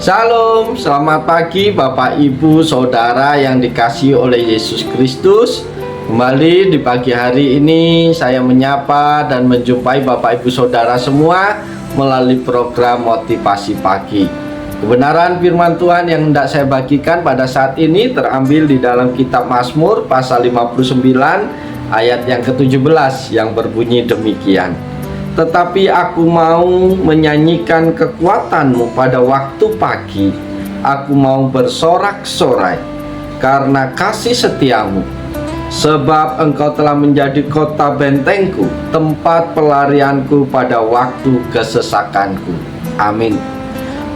Shalom, selamat pagi Bapak Ibu Saudara yang dikasihi oleh Yesus Kristus. Kembali di pagi hari ini saya menyapa dan menjumpai Bapak Ibu Saudara semua melalui program Motivasi Pagi. Kebenaran firman Tuhan yang hendak saya bagikan pada saat ini terambil di dalam kitab Mazmur pasal 59 ayat yang ke-17 yang berbunyi demikian. Tetapi aku mau menyanyikan kekuatanmu pada waktu pagi. Aku mau bersorak-sorai karena kasih setiamu. Sebab engkau telah menjadi kota bentengku, tempat pelarianku pada waktu kesesakanku. Amin.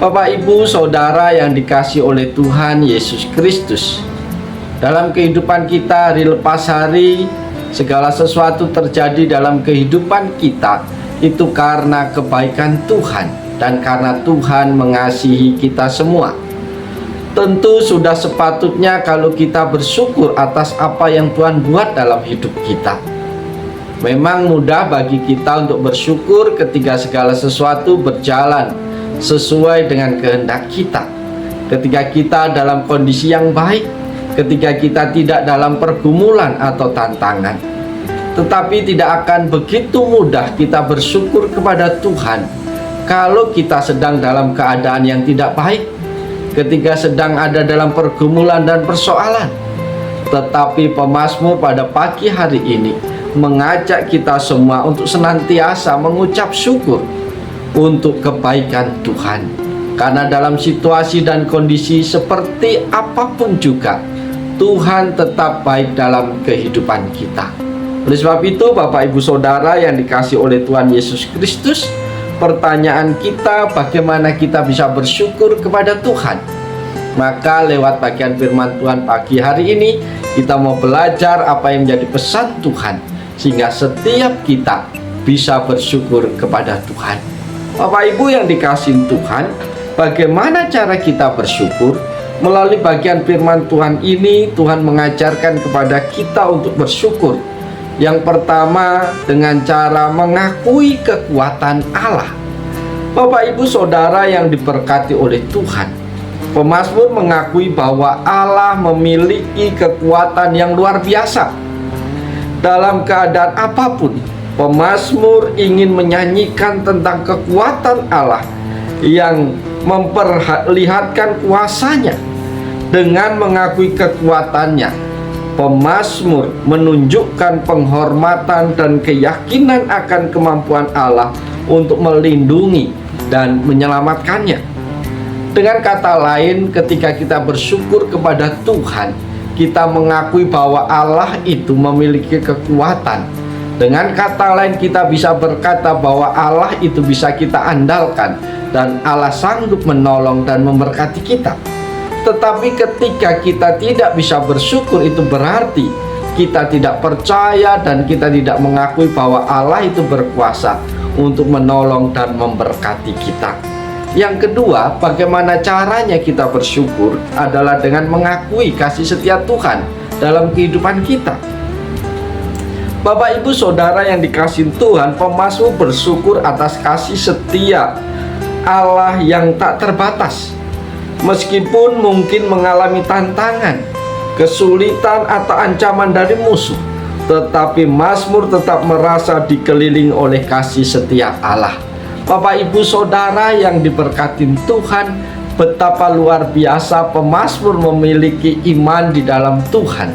Bapak, Ibu, Saudara yang dikasihi oleh Tuhan Yesus Kristus, dalam kehidupan kita hari lepas hari, segala sesuatu terjadi dalam kehidupan kita itu karena kebaikan Tuhan dan karena Tuhan mengasihi kita semua. Tentu sudah sepatutnya kalau kita bersyukur atas apa yang Tuhan buat dalam hidup kita. Memang mudah bagi kita untuk bersyukur ketika segala sesuatu berjalan sesuai dengan kehendak kita. Ketika kita dalam kondisi yang baik, ketika kita tidak dalam pergumulan atau tantangan. Tetapi tidak akan begitu mudah kita bersyukur kepada Tuhan kalau kita sedang dalam keadaan yang tidak baik, ketika sedang ada dalam pergumulan dan persoalan. Tetapi pemazmur pada pagi hari ini mengajak kita semua untuk senantiasa mengucap syukur untuk kebaikan Tuhan. Karena dalam situasi dan kondisi seperti apapun juga, Tuhan tetap baik dalam kehidupan kita. Oleh sebab itu, Bapak Ibu Saudara yang dikasihi oleh Tuhan Yesus Kristus, pertanyaan kita bagaimana kita bisa bersyukur kepada Tuhan. Maka lewat bagian firman Tuhan pagi hari ini, kita mau belajar apa yang menjadi pesan Tuhan, sehingga setiap kita bisa bersyukur kepada Tuhan. Bapak Ibu yang dikasihi Tuhan, bagaimana cara kita bersyukur? Melalui bagian firman Tuhan ini, Tuhan mengajarkan kepada kita untuk bersyukur. Yang pertama, dengan cara mengakui kekuatan Allah. Bapak Ibu Saudara yang diberkati oleh Tuhan, pemazmur mengakui bahwa Allah memiliki kekuatan yang luar biasa. Dalam keadaan apapun, pemazmur ingin menyanyikan tentang kekuatan Allah yang memperlihatkan kuasanya. Dengan mengakui kekuatannya, pemazmur menunjukkan penghormatan dan keyakinan akan kemampuan Allah untuk melindungi dan menyelamatkannya. Dengan kata lain, ketika kita bersyukur kepada Tuhan, kita mengakui bahwa Allah itu memiliki kekuatan. Dengan kata lain, kita bisa berkata bahwa Allah itu bisa kita andalkan dan Allah sanggup menolong dan memberkati kita. Tetapi ketika kita tidak bisa bersyukur, itu berarti kita tidak percaya dan kita tidak mengakui bahwa Allah itu berkuasa untuk menolong dan memberkati kita. Yang kedua, bagaimana caranya kita bersyukur adalah dengan mengakui kasih setia Tuhan dalam kehidupan kita. Bapak Ibu Saudara yang dikasihi Tuhan, pemazmur bersyukur atas kasih setia Allah yang tak terbatas. Meskipun mungkin mengalami tantangan, kesulitan atau ancaman dari musuh, tetapi Mazmur tetap merasa dikelilingi oleh kasih setia Allah. Bapak Ibu Saudara yang diberkati Tuhan, betapa luar biasa pemazmur memiliki iman di dalam Tuhan.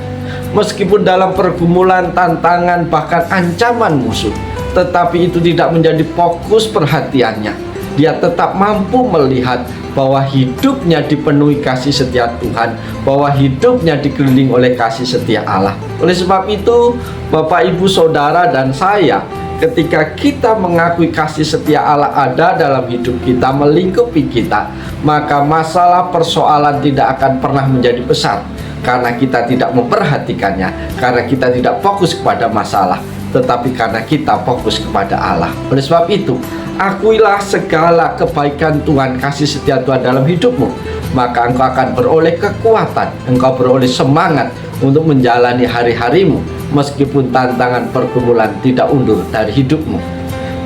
Meskipun dalam pergumulan, tantangan, bahkan ancaman musuh, tetapi itu tidak menjadi fokus perhatiannya. Dia tetap mampu melihat bahwa hidupnya dipenuhi kasih setia Tuhan, bahwa hidupnya dikelilingi oleh kasih setia Allah. Oleh sebab itu, Bapak, Ibu, Saudara, dan saya, ketika kita mengakui kasih setia Allah ada dalam hidup kita, melingkupi kita, maka masalah persoalan tidak akan pernah menjadi besar. Karena kita tidak memperhatikannya, karena kita tidak fokus kepada masalah, tetapi karena kita fokus kepada Allah. Oleh sebab itu, akuilah segala kebaikan Tuhan, kasih setia Tuhan dalam hidupmu, maka engkau akan beroleh kekuatan, engkau beroleh semangat untuk menjalani hari-harimu, meskipun tantangan pergumulan tidak undur dari hidupmu.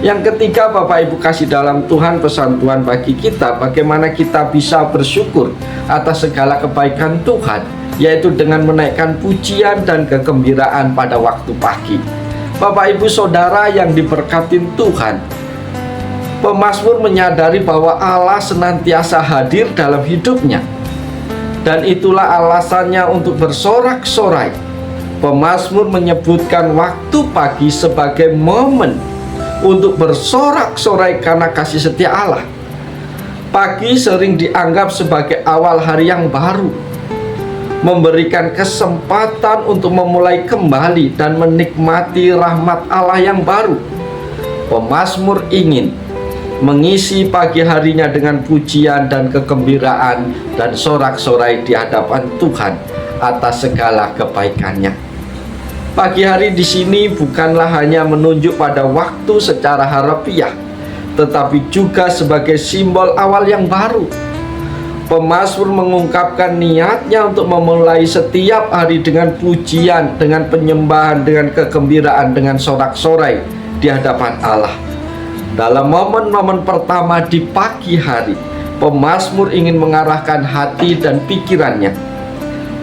Yang ketiga, Bapak Ibu kasih dalam Tuhan, pesan Tuhan bagi kita bagaimana kita bisa bersyukur atas segala kebaikan Tuhan, yaitu dengan menaikkan pujian dan kegembiraan pada waktu pagi. Bapak Ibu Saudara yang diberkati Tuhan, pemazmur menyadari bahwa Allah senantiasa hadir dalam hidupnya, dan itulah alasannya untuk bersorak-sorai. Pemazmur menyebutkan waktu pagi sebagai momen untuk bersorak-sorai karena kasih setia Allah. Pagi sering dianggap sebagai awal hari yang baru, memberikan kesempatan untuk memulai kembali dan menikmati rahmat Allah yang baru. Pemazmur ingin mengisi pagi harinya dengan pujian dan kegembiraan dan sorak-sorai di hadapan Tuhan atas segala kebaikannya. Pagi hari di sini bukanlah hanya menunjuk pada waktu secara harfiah, tetapi juga sebagai simbol awal yang baru. Pemazmur mengungkapkan niatnya untuk memulai setiap hari dengan pujian, dengan penyembahan, dengan kegembiraan, dengan sorak-sorai di hadapan Allah. Dalam momen-momen pertama di pagi hari, pemazmur ingin mengarahkan hati dan pikirannya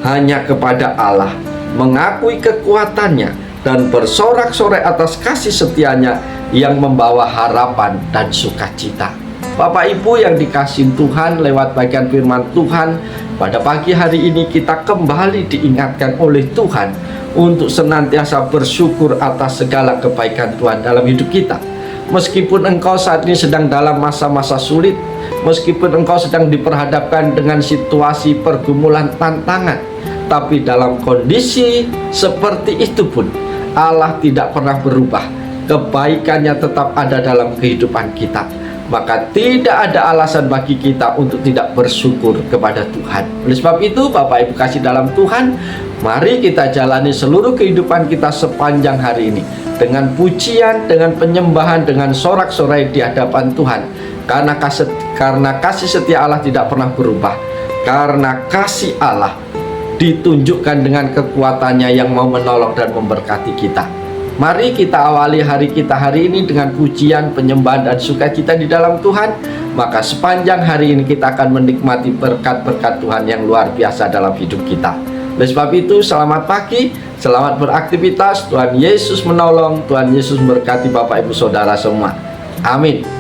hanya kepada Allah, mengakui kekuatannya, dan bersorak-sorai atas kasih setianya yang membawa harapan dan sukacita. Bapak Ibu yang dikasihi Tuhan, lewat bagian firman Tuhan pada pagi hari ini kita kembali diingatkan oleh Tuhan untuk senantiasa bersyukur atas segala kebaikan Tuhan dalam hidup kita. Meskipun engkau saat ini sedang dalam masa-masa sulit, meskipun engkau sedang diperhadapkan dengan situasi pergumulan tantangan, tapi dalam kondisi seperti itu pun Allah tidak pernah berubah. Kebaikannya tetap ada dalam kehidupan kita. Maka tidak ada alasan bagi kita untuk tidak bersyukur kepada Tuhan. Oleh sebab itu, Bapak Ibu kasih dalam Tuhan, mari kita jalani seluruh kehidupan kita sepanjang hari ini dengan pujian, dengan penyembahan, dengan sorak-sorai di hadapan Tuhan. Karena kasih setia Allah tidak pernah berubah. Karena kasih Allah ditunjukkan dengan kekuatannya yang mau menolong dan memberkati kita. Mari kita awali hari kita hari ini dengan pujian, penyembahan, dan sukacita di dalam Tuhan. Maka sepanjang hari ini kita akan menikmati berkat-berkat Tuhan yang luar biasa dalam hidup kita. Oleh sebab itu, selamat pagi, selamat beraktivitas. Tuhan Yesus menolong, Tuhan Yesus memberkati Bapak Ibu Saudara semua. Amin.